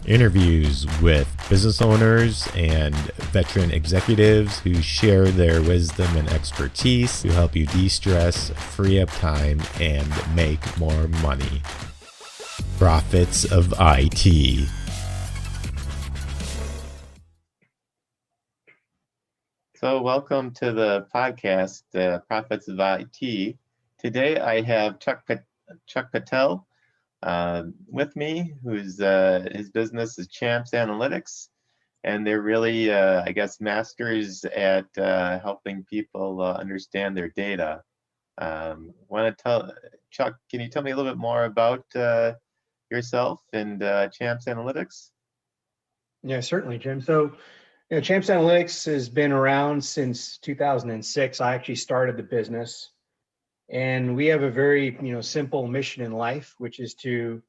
Interviews with business owners and veteran executives who share their wisdom and expertise to help you de-stress, free up time, and make more money. Profits of IT. So welcome to the podcast, Profits of IT. Today I have Chuck Patel with me, who's his business is Champs Analytics, and they're really, masters at helping people understand their data. Chuck, can you tell me a little bit more about yourself and Champs Analytics? Yeah, certainly, Jim. So, Champs Analytics has been around since 2006. I actually started the business, and we have a very, simple mission in life, which is to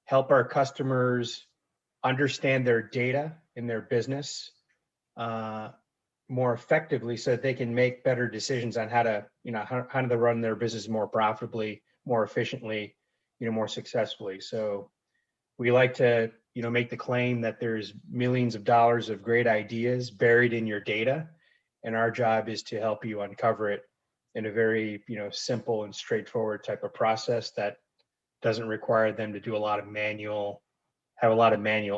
help our customers understand their data in their business more effectively, so that they can make better decisions on how to, how to run their business more profitably, more efficiently, more successfully. So we like to, make the claim that there's millions of dollars of great ideas buried in your data, and our job is to help you uncover it in a very, simple and straightforward type of process that doesn't require them to do a lot of manual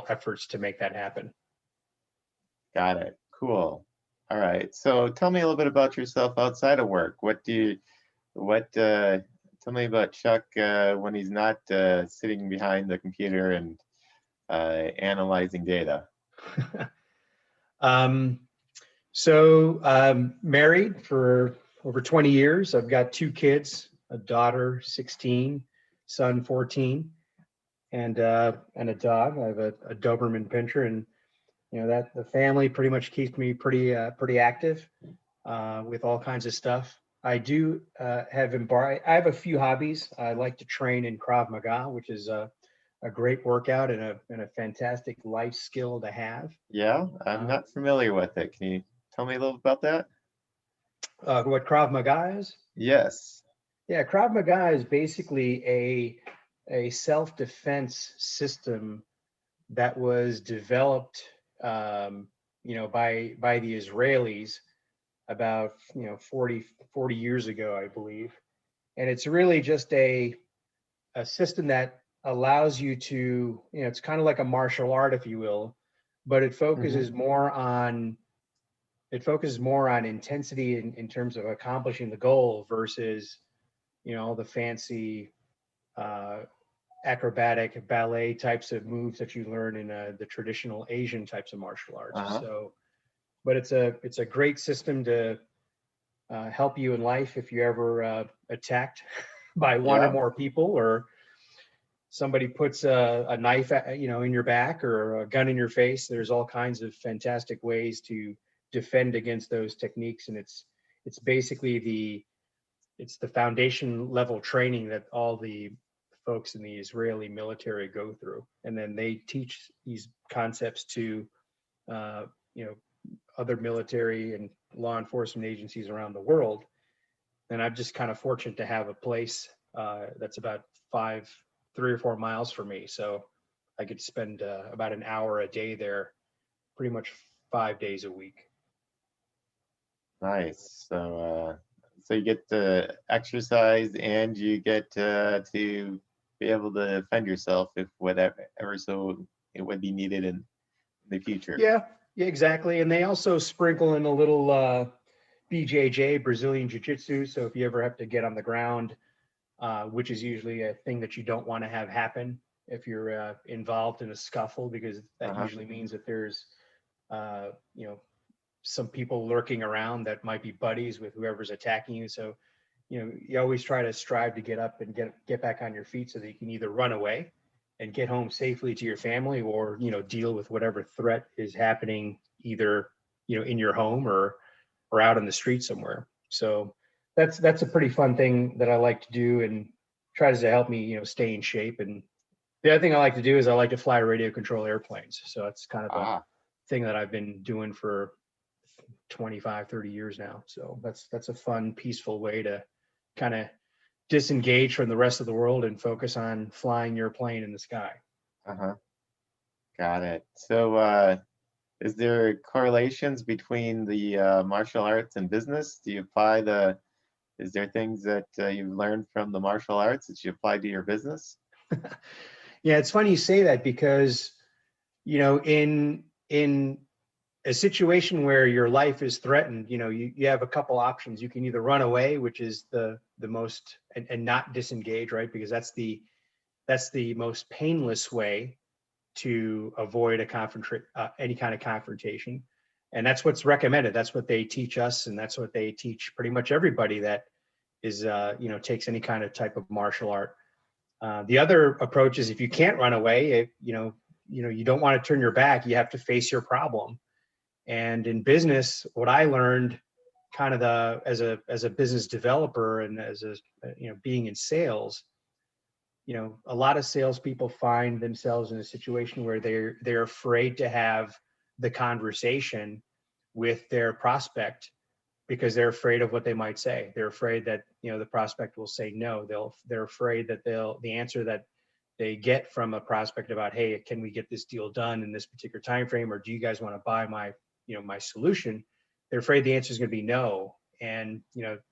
efforts to make that happen. Got it. Cool. All right. So tell me a little bit about yourself outside of work. Tell me about Chuck when he's not sitting behind the computer and analyzing data. Married for over 20 years. I've got 2 kids, a daughter, 16, son, 14, and a dog. I have a Doberman Pinscher, and that the family pretty much keeps me pretty active with all kinds of stuff. I do I have a few hobbies. I like to train in Krav Maga, which is a great workout and a fantastic life skill to have. Yeah, I'm not familiar with it. Can you tell me a little about that? What Krav Maga is? Yes. Yeah, Krav Maga is basically a self-defense system that was developed, by the Israelis about 40 years ago, I believe. And it's really just a system that allows you to, it's kind of like a martial art, if you will, but it focuses more on intensity in terms of accomplishing the goal versus the fancy acrobatic ballet types of moves that you learn in the traditional Asian types of martial arts. So, but it's a great system to help you in life if you're ever attacked by one or more people, or somebody puts a knife in your back, or a gun in your face. There's all kinds of fantastic ways to defend against those techniques, and it's basically the foundation level training that all the folks in the Israeli military go through, and then they teach these concepts to other military and law enforcement agencies around the world. And I'm just kind of fortunate to have a place that's about 3 or 4 miles from me, so I could spend about an hour a day there, pretty much 5 days a week. Nice. So you get to exercise, and you get to be able to defend yourself if whatever so it would be needed in the future. Yeah, exactly. And they also sprinkle in a little BJJ, Brazilian Jiu-Jitsu. So if you ever have to get on the ground, which is usually a thing that you don't want to have happen if you're involved in a scuffle, because that usually means that there's some people lurking around that might be buddies with whoever's attacking you. So you always try to strive to get up and get back on your feet, so that you can either run away and get home safely to your family, or deal with whatever threat is happening, either in your home or out in the street somewhere. So that's a pretty fun thing that I like to do, and tries to help me stay in shape. And the other thing I like to do is I like to fly radio control airplanes. So that's kind of a thing that I've been doing for 25, 30 years now. So that's a fun, peaceful way to kind of disengage from the rest of the world and focus on flying your plane in the sky. Got it. So, is there correlations between the martial arts and business? Do you apply is there things that you've learned from the martial arts that you apply to your business? Yeah, it's funny you say that because, in a situation where your life is threatened, you have a couple options. You can either run away, which is the most, and not disengage, right? Because that's the most painless way to avoid any kind of confrontation. And that's what's recommended. That's what they teach us, and that's what they teach pretty much everybody that is, takes any kind of type of martial art. The other approach is, if you can't run away, you don't want to turn your back. You have to face your problem. And in business, what I learned, kind of as a business developer, and being in sales, a lot of salespeople find themselves in a situation where they're afraid to have the conversation with their prospect, because they're afraid of what they might say. They're afraid that the prospect will say no. They're afraid that the answer that they get from a prospect about, hey, can we get this deal done in this particular time frame, or do you guys want to buy my solution? They're afraid the answer is going to be no. And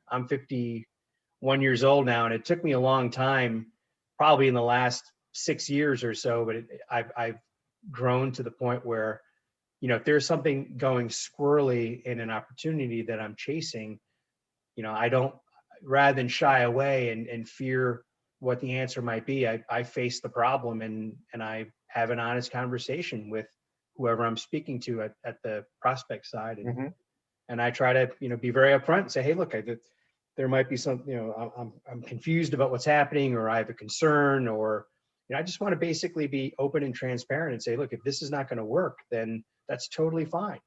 I'm 51 years old now, and it took me a long time, probably in the last 6 years or so, but I've grown to the point where, if there's something going squirrely in an opportunity that I'm chasing, I don't, rather than shy away and fear what the answer might be, I face the problem, and I have an honest conversation with whoever I'm speaking to at the prospect side. Hmm. And I try to, be very upfront and say, hey, look, there might be some, I'm confused about what's happening, or I have a concern, or, I just want to basically be open and transparent and say, look, if this is not going to work, then that's totally fine.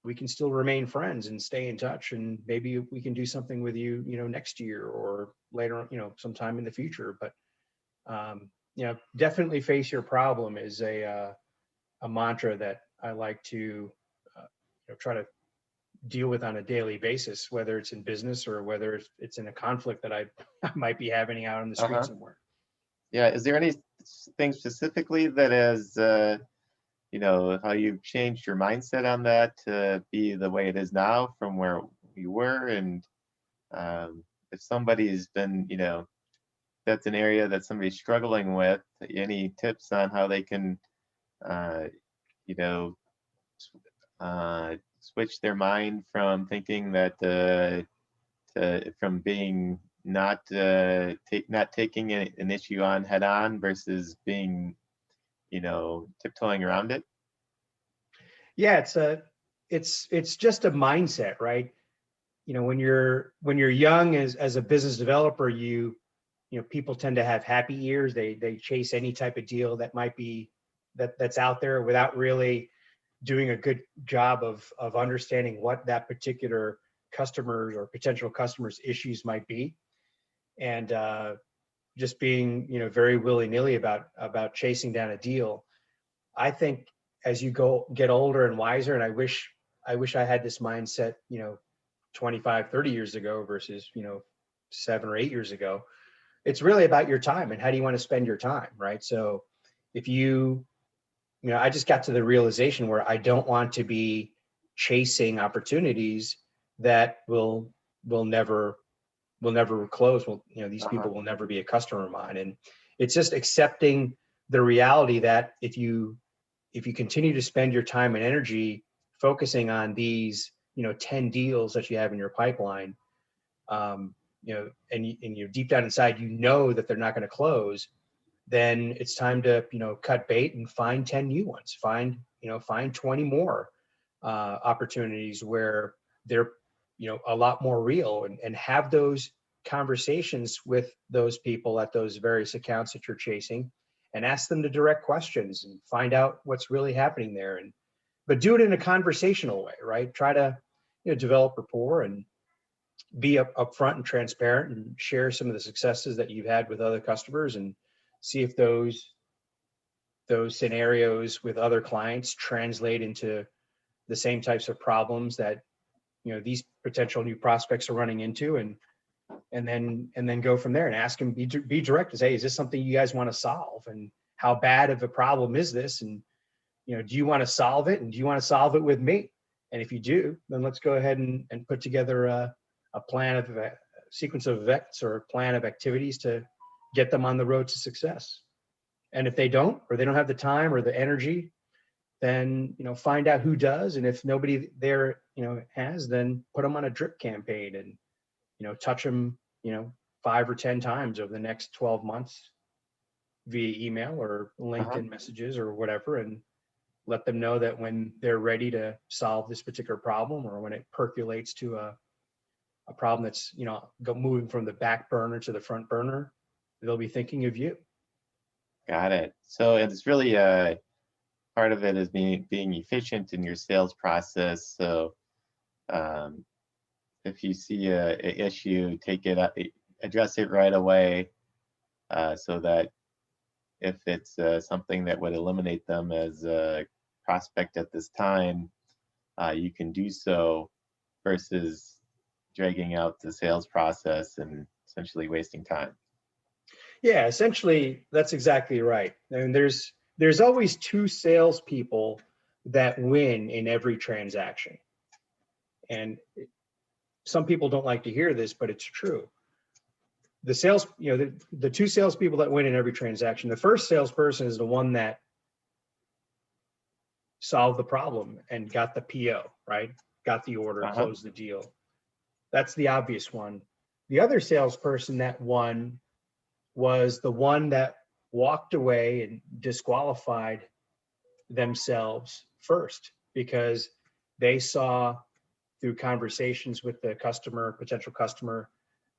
We can still remain friends and stay in touch, and maybe we can do something with you, next year or later, sometime in the future. But, definitely face your problem is a mantra that I like to, try to deal with on a daily basis, whether it's in business or whether it's in a conflict that I might be having out on the street Uh-huh. somewhere. Yeah. Is there anything specifically that has, how you've changed your mindset on that to be the way it is now from where you were? And if somebody's been, that's an area that somebody's struggling with, any tips on how they can, uh, you know, switch their mind from thinking that from being not taking an issue on head on versus being tiptoeing around it? Yeah, it's just a mindset, right? When you're young as a business developer, people tend to have happy ears. They chase any type of deal that might be that's out there, without really doing a good job of understanding what that particular customer's or potential customer's issues might be. And just being very willy-nilly about chasing down a deal. I think as you get older and wiser, and I wish I had this mindset 25, 30 years ago versus 7 or 8 years ago. It's really about your time and how do you want to spend your time, right? So if I just got to the realization where I don't want to be chasing opportunities that will never close. These Uh-huh. people will never be a customer of mine. And it's just accepting the reality that if you continue to spend your time and energy focusing on these 10 deals that you have in your pipeline, and you deep down inside that they're not going to close, then it's time to cut bait and find 10 new ones, find 20 more opportunities where they're a lot more real, and have those conversations with those people at those various accounts that you're chasing, and ask them the direct questions and find out what's really happening there. But do it in a conversational way, right? Try to develop rapport and be upfront and transparent, and share some of the successes that you've had with other customers, and see if those scenarios with other clients translate into the same types of problems that these potential new prospects are running into, and then go from there and ask them, be direct, and say, is this something you guys want to solve, and how bad of a problem is this? And, do you want to solve it? And do you want to solve it with me? And if you do, then let's go ahead and put together a plan of a sequence of events or a plan of activities to get them on the road to success. And if they don't, or they don't have the time or the energy, then, find out who does. And if nobody there, has, then put them on a drip campaign and, touch them, 5 or 10 times over the next 12 months via email or LinkedIn messages or whatever, and let them know that when they're ready to solve this particular problem, or when it percolates to a problem that's, moving from the back burner to the front burner, they'll be thinking of you. Got it. So it's really part of it is being efficient in your sales process. So if you see a issue, take it up, address it right away, so that if it's something that would eliminate them as a prospect at this time, you can do so, versus dragging out the sales process and essentially wasting time. Yeah, essentially, that's exactly right. And there's always 2 salespeople that win in every transaction. And some people don't like to hear this, but it's true. The sales, the 2 salespeople that win in every transaction, the first salesperson is the one that solved the problem and got the PO, right? Got the order, closed the deal. That's the obvious one. The other salesperson that won was the one that walked away and disqualified themselves first, because they saw through conversations with the customer, potential customer,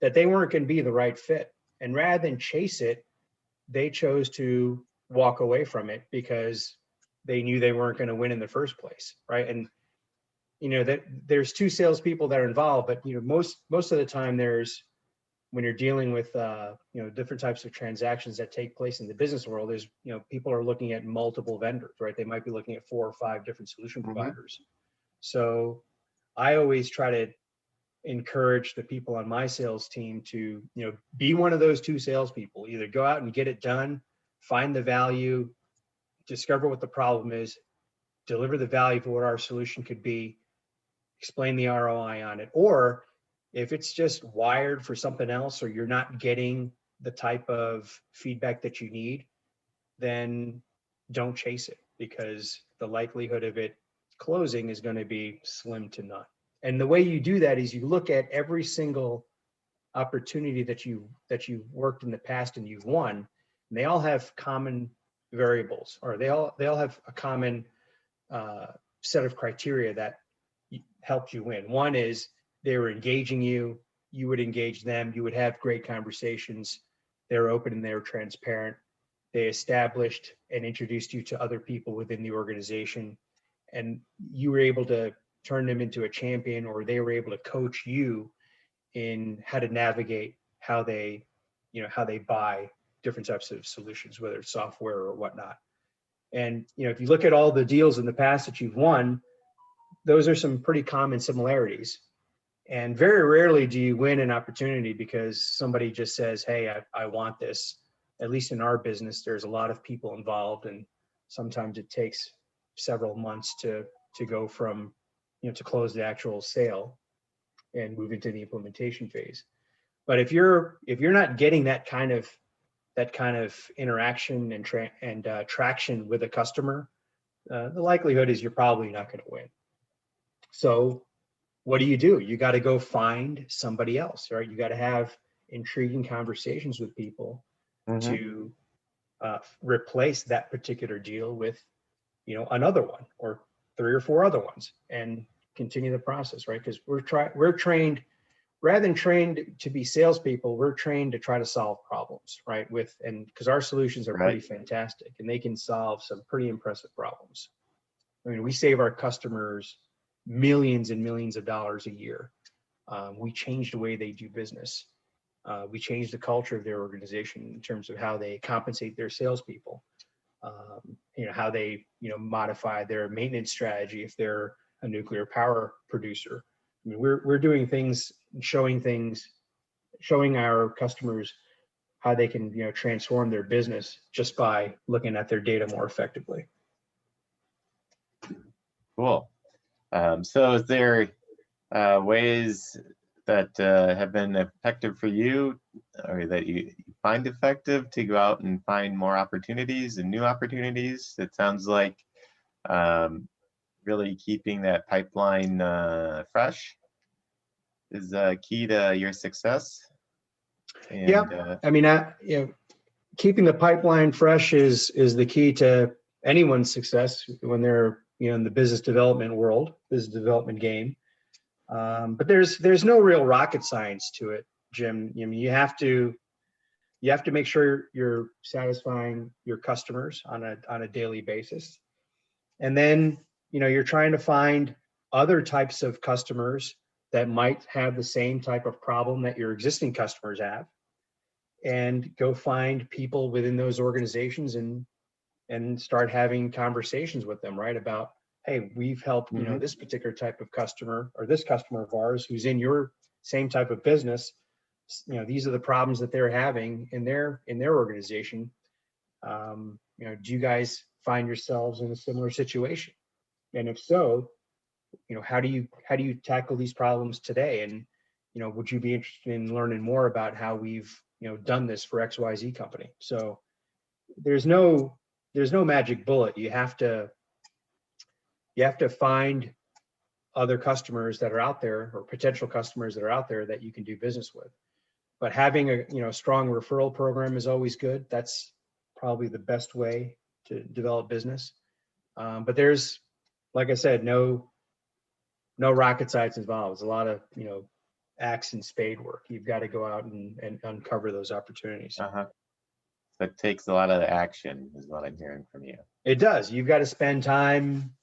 that they weren't going to be the right fit. And rather than chase it, they chose to walk away from it because they knew they weren't going to win in the first place, right? And that there's 2 salespeople that are involved, but most of the time when you're dealing with different types of transactions that take place in the business world, is people are looking at multiple vendors, right? They might be looking at 4 or 5 different solution providers. So I always try to encourage the people on my sales team to be one of those 2 salespeople. Either go out and get it done, find the value, discover what the problem is, deliver the value for what our solution could be, explain the ROI on it. Or if it's just wired for something else, or you're not getting the type of feedback that you need, then don't chase it, because the likelihood of it closing is going to be slim to none. And the way you do that is you look at every single opportunity that you worked in the past and you've won, and they all have common variables, or they all have a common set of criteria that helped you win. One is they were engaging you, you would engage them, you would have great conversations, they're open and they're transparent, they established and introduced you to other people within the organization, and you were able to turn them into a champion, or they were able to coach you in how to navigate how they buy different types of solutions, whether it's software or whatnot. And if you look at all the deals in the past that you've won, those are some pretty common similarities. And very rarely do you win an opportunity because somebody just says, hey, I want this. At least in our business, there's a lot of people involved, and sometimes it takes several months to go from to close the actual sale and move into the implementation phase. But if you're not getting that kind of interaction and traction with a customer, the likelihood is you're probably not going to win. So what do? You got to go find somebody else, right? You got to have intriguing conversations with people to replace that particular deal with another one, or 3 or 4 other ones, and continue the process, right? Because we're trained, rather than trained to be salespeople, we're trained to try to solve problems, right? Because our solutions are pretty fantastic, and they can solve some pretty impressive problems. I mean, we save our customers millions and millions of dollars a year. We change the way they do business. We change the culture of their organization in terms of how they compensate their salespeople. How they modify their maintenance strategy if they're a nuclear power producer. I mean, we're doing things, showing our customers how they can, transform their business just by looking at their data more effectively. Cool. So is there ways that have been effective for you, or that you find effective, to go out and find more opportunities and new opportunities? It sounds like really keeping that pipeline fresh is key to your success. And, yeah, I mean, keeping the pipeline fresh is the key to anyone's success when they're in the business development world, business development game. But there's no real rocket science to it, Jim. I mean, you have to make sure you're satisfying your customers on a daily basis, and then you're trying to find other types of customers that might have the same type of problem that your existing customers have, and go find people within those organizations and start having conversations with them, right? About, hey, we've helped, this particular type of customer, or this customer of ours who's in your same type of business. These are the problems that they're having in their organization. Do you guys find yourselves in a similar situation? And if so, how do you tackle these problems today? And would you be interested in learning more about how we've done this for XYZ company? So there's no magic bullet. You have to find other customers that are out there, or potential customers that are out there, that you can do business with. But having a strong referral program is always good. That's probably the best way to develop business. But there's, like I said, no rocket science involved. It's a lot of axe and spade work. You've got to go out and uncover those opportunities. So it takes a lot of action, is what I'm hearing from you. It does. You've got to spend time.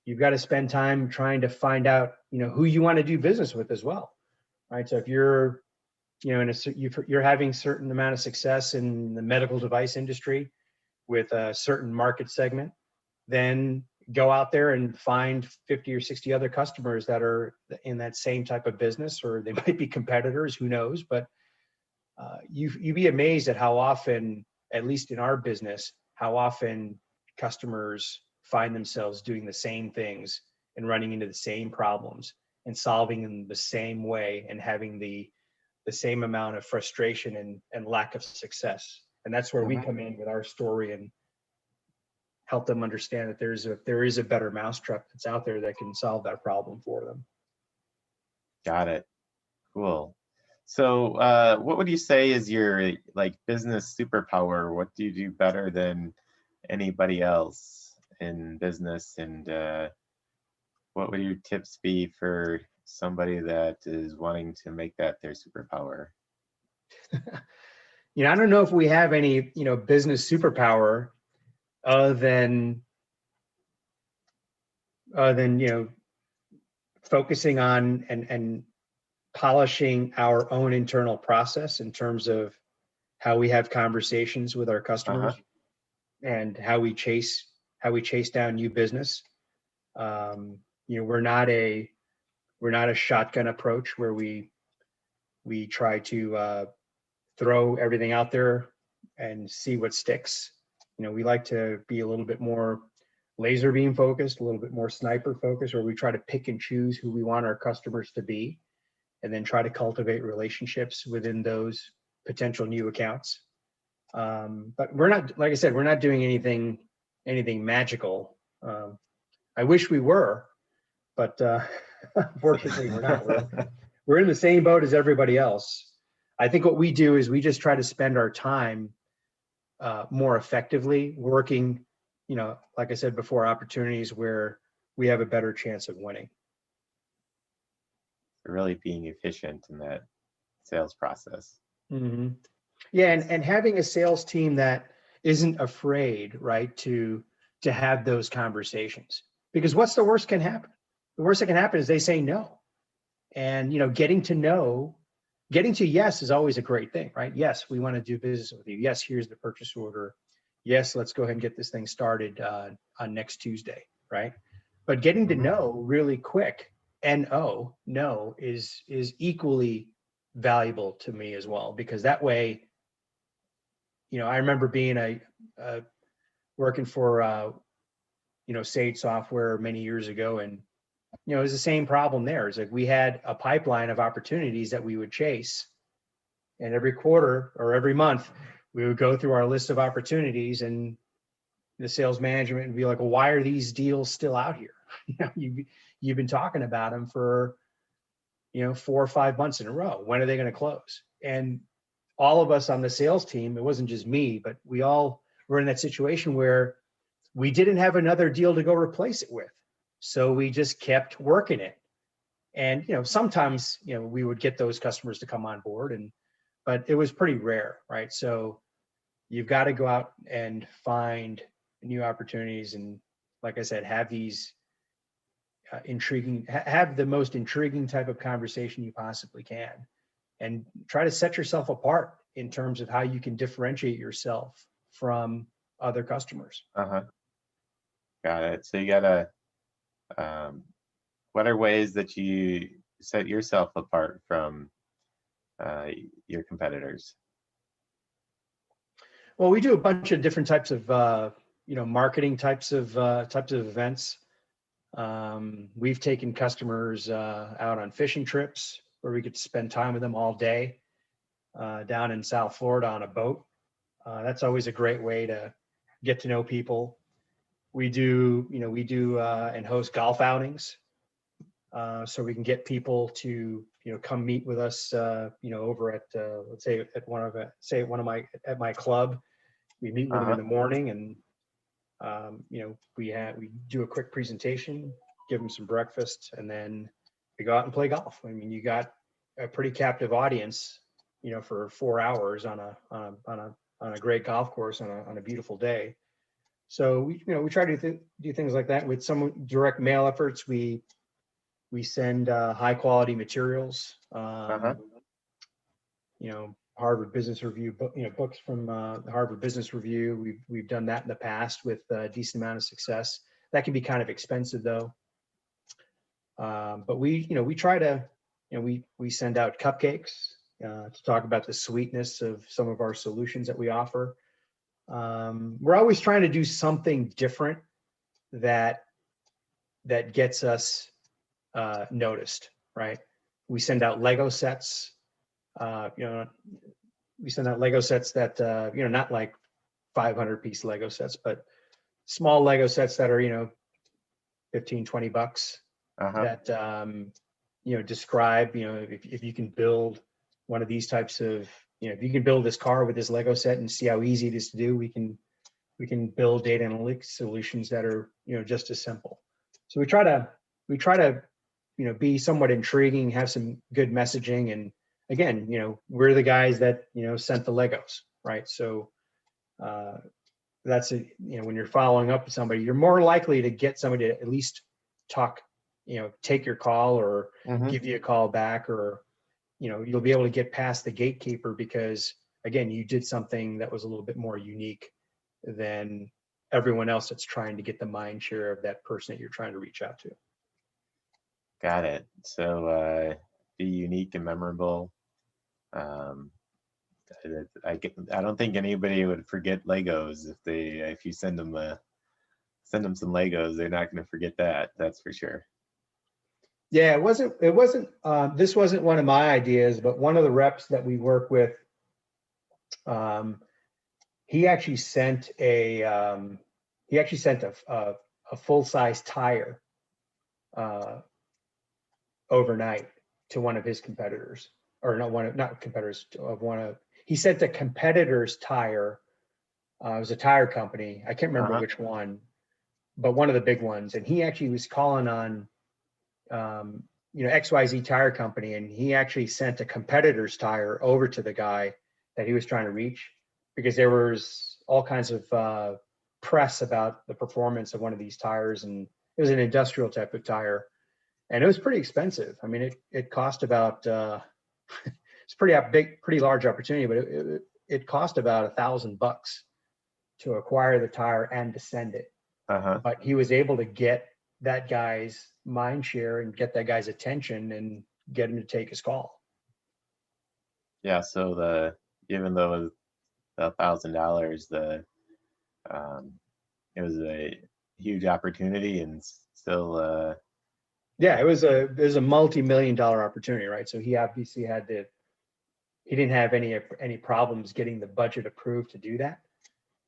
You've got to spend time trying to find out, who you want to do business with as well, right? So if you're, you're having a certain amount of success in the medical device industry with a certain market segment, then go out there and find 50 or 60 other customers that are in that same type of business, or they might be competitors, who knows? But you'd be amazed at how often, at least in our business, how often customers find themselves doing the same things and running into the same problems and solving them the same way, and having the same amount of frustration and lack of success. And that's where we come in with our story and help them understand that there is a better mousetrap that's out there that can solve that problem for them. Got it. Cool. So what would you say is your business superpower? What do you do better than anybody else in business? And what would your tips be for somebody that is wanting to make that their superpower? I don't know if we have any, business superpower other than focusing on and polishing our own internal process in terms of how we have conversations with our customers and how we chase down new business. We're not a shotgun approach where we try to throw everything out there and see what sticks. We like to be a little bit more laser beam focused, a little bit more sniper focused, where we try to pick and choose who we want our customers to be, and then try to cultivate relationships within those potential new accounts. But we're not, like I said, we're not doing anything magical. I wish we were, but unfortunately we're not. We're in the same boat as everybody else. I think what we do is we just try to spend our time more effectively working, like I said before, opportunities where we have a better chance of winning. Really being efficient in that sales process. Yeah, and having a sales team that isn't afraid, right, to have those conversations. Because what's the worst can happen? The worst that can happen is they say no. And getting to yes is always a great thing, right? Yes, we want to do business with you. Yes, here's the purchase order. Yes, let's go ahead and get this thing started on next Tuesday, right? But getting to know really quick, no is equally valuable to me as well, because that way I remember being working for, Sage Software many years ago, and it was the same problem there. It's like we had a pipeline of opportunities that we would chase, and every quarter or every month we would go through our list of opportunities, and the sales management would be like, well, why are these deals still out here? You've been talking about them for 4 or 5 months in a row. When are they going to close? And all of us on the sales team, it wasn't just me, but we all were in that situation where we didn't have another deal to go replace it with. So we just kept working it. And, sometimes, we would get those customers to come on board, but it was pretty rare, right? So you've got to go out and find new opportunities. And like I said, have these have the most intriguing type of conversation you possibly can, and try to set yourself apart in terms of how you can differentiate yourself from other customers. Got it. So you gotta, what are ways that you set yourself apart from your competitors? Well, we do a bunch of different types of marketing types of events. We've taken customers out on fishing trips where we get to spend time with them all day down in South Florida on a boat. That's always a great way to get to know people. We do and host golf outings, so we can get people to come meet with us over at let's say at my club. We meet with them in the morning, and we do a quick presentation, give them some breakfast, and then we go out and play golf. I mean, you got a pretty captive audience, for 4 hours on a great golf course on a beautiful day. So we try to do things like that. With some direct mail efforts, we send high quality materials. Harvard Business Review, books from the Harvard Business Review. We've done that in the past with a decent amount of success. That can be kind of expensive though. But we try to, we send out cupcakes to talk about the sweetness of some of our solutions that we offer. We're always trying to do something different that gets us noticed, right? We send out Lego sets. We send out Lego sets that not like 500-piece Lego sets, but small Lego sets that are $15-20 that describe if you can build one of these types of if you can build this car with this Lego set and see how easy it is to do, we can build data analytics solutions that are just as simple. So we try to be somewhat intriguing, have some good messaging, and again, we're the guys that sent the Legos, right? So that's when you're following up with somebody, you're more likely to get somebody to at least talk, take your call or give you a call back, or you'll be able to get past the gatekeeper because again, you did something that was a little bit more unique than everyone else that's trying to get the mind share of that person that you're trying to reach out to. Got it. So be unique and memorable. I don't think anybody would forget Legos if you send them some Legos. They're not going to forget that. That's for sure. Yeah, this wasn't one of my ideas, but one of the reps that we work with, he actually sent a full-size tire overnight to one of his competitors, or not competitors, he sent a competitor's tire. It was a tire company. I can't remember which one, but one of the big ones. And he actually was calling on, XYZ tire company. And he actually sent a competitor's tire over to the guy that he was trying to reach, because there was all kinds of press about the performance of one of these tires. And it was an industrial type of tire. And it was pretty expensive. I mean, it cost about, it's pretty large opportunity, but it cost about $1,000 to acquire the tire and to send it. But he was able to get that guy's mind share and get that guy's attention and get him to take his call. Yeah. So even though $1,000, it was a huge opportunity, and still, Yeah, it was a multi-million-dollar opportunity, right? So he obviously he didn't have any problems getting the budget approved to do that,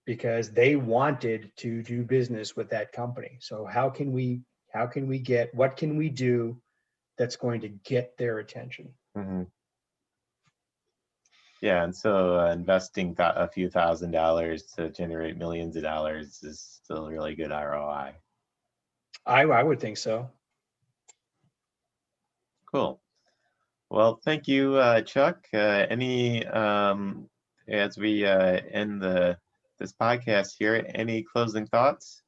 because they wanted to do business with that company. So what can we do that's going to get their attention? mhm. Yeah, and so investing a few $1,000s to generate millions of dollars is still really good ROI. I would think so. Cool. Well, thank you, Chuck. As we end this podcast here, any closing thoughts?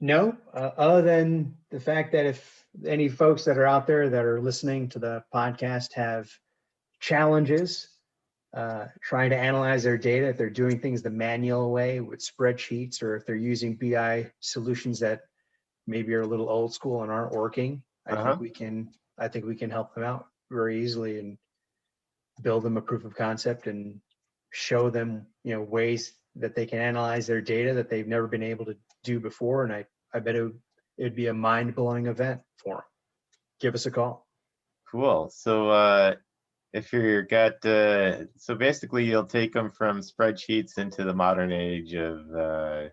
No, other than the fact that if any folks that are out there that are listening to the podcast have challenges trying to analyze their data, if they're doing things the manual way with spreadsheets, or if they're using BI solutions that maybe are a little old school and aren't working, I think we can help them out very easily and build them a proof of concept and show them, ways that they can analyze their data that they've never been able to do before. And I bet it'd be a mind-blowing event for them. Give us a call. Cool. So if you're so basically you'll take them from spreadsheets into the modern age of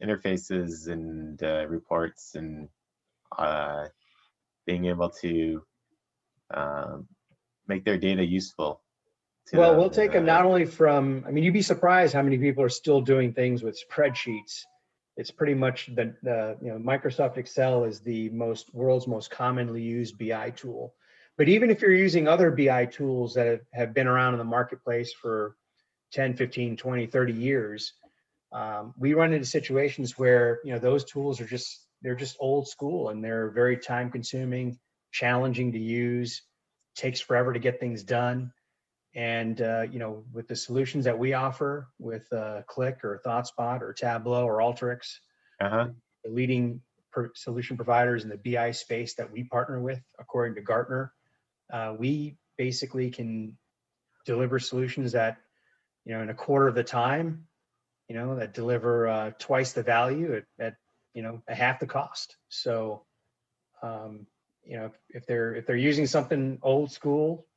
interfaces and reports, and being able to make their data useful. Well, we'll take them not only from, you'd be surprised how many people are still doing things with spreadsheets. It's pretty much Microsoft Excel is the world's most commonly used BI tool. But even if you're using other BI tools that have been around in the marketplace for 10, 15, 20, 30 years, we run into situations where, those tools they're just old school, and they're very time consuming, challenging to use, takes forever to get things done. And, with the solutions that we offer with Click or ThoughtSpot or Tableau or Alteryx, the leading solution providers in the BI space that we partner with, according to Gartner, we basically can deliver solutions that, in a quarter of the time, that deliver twice the value at a half the cost. So, if they're using something old school,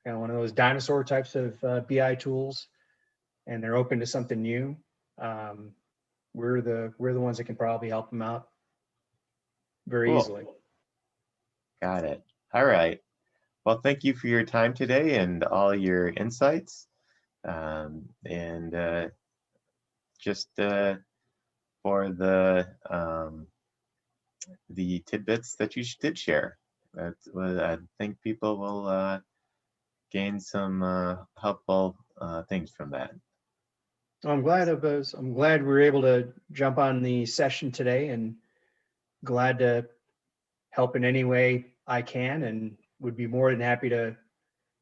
one of those dinosaur types of BI tools, and they're open to something new, we're the ones that can probably help them out very easily. Got it. All right. Well, thank you for your time today and all your insights, and just for the tidbits that you did share. I think people will gain some helpful things from that. I'm glad we were able to jump on the session today, and glad to help in any way I can, and would be more than happy to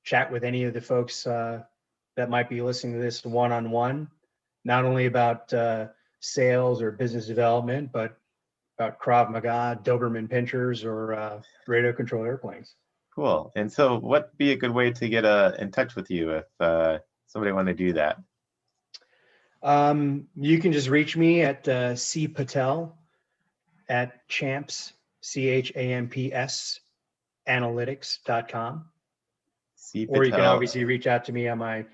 chat with any of the folks that might be listening to this one-on-one, not only about sales or business development, but about Krav Maga, Doberman pinchers, or radio controlled airplanes. Cool. And so what'd be a good way to get in touch with you if somebody want to do that? You can just reach me at Patel at champs, CHAMPS, analytics.com. Or you can obviously reach out to me on my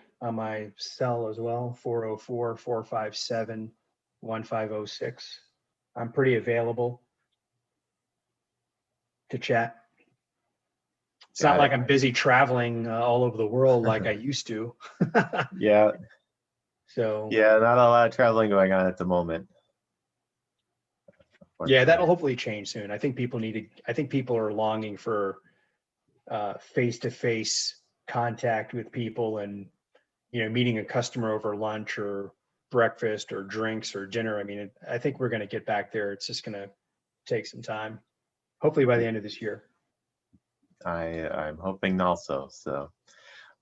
cell as well, 404-457-1506. I'm pretty available to chat. It's not like I'm busy traveling all over the world like I used to. Yeah. So yeah, not a lot of traveling going on at the moment. Yeah, that'll hopefully change soon. I think people are longing for face-to-face contact with people, and meeting a customer over lunch or breakfast or drinks or dinner. I think we're going to get back there. It's just going to take some time. Hopefully by the end of this year. I'm hoping also. So,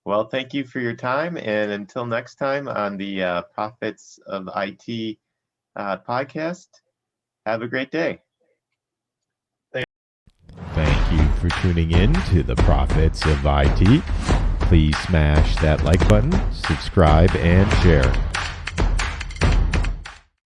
well, thank you for your time, and until next time on the Profits of IT podcast, have a great day. Thank you for tuning in to the Prophets of IT. Please smash that like button, subscribe, and share.